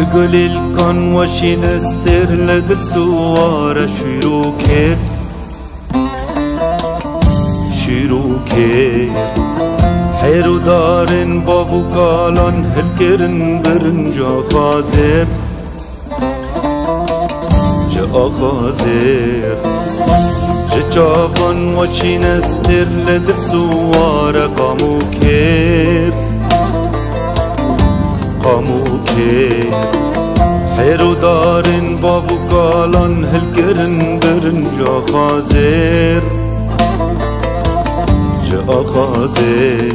لقل الكون وشي نستر لقل سوارة شروكير حيرو دارن بابو قالان هلكرن برنجا خازر جا خازر جاوان وشي نستر لقل سوارة قامو كير حيرو دارن بابو قالان هلكرن برنجا خازر جا خازر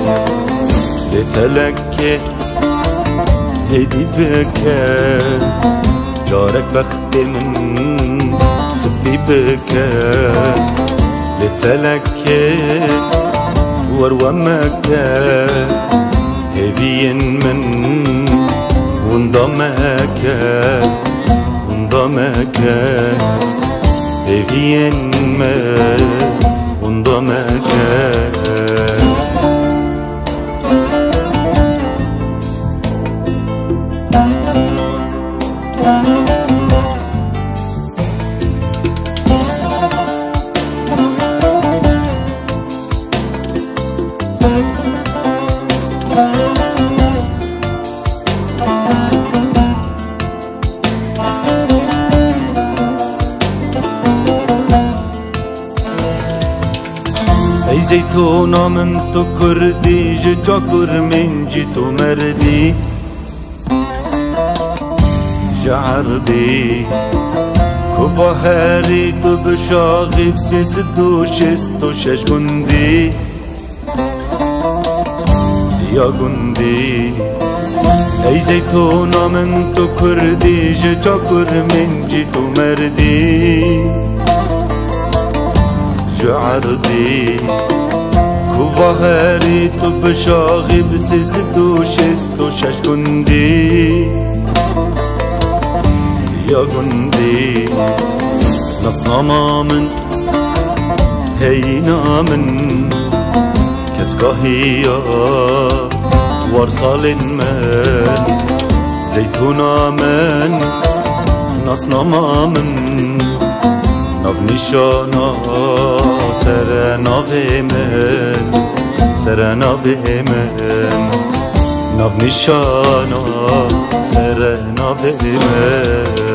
لفلك هدي بكى جارك بخت من سبي بكى لفلك ورومك هبين من وانضمك هبين من وانضمك ای زیتونا من تو کردی جا کر من جی تو مردی جعردی کو بهاری تو بشاغی بسیس دو شست و شش گندی یا گندی ای زیتونا من تو کردی جا کر من جی تو مردی جعردي كوفهاري تبشاغي بسيست وشست وشش جندي يا جندي نصنا من هينا من كسكاهيا ورصال من زيتونا من نصنا من نشانا سرناوی من ناو نشانا سرناوی من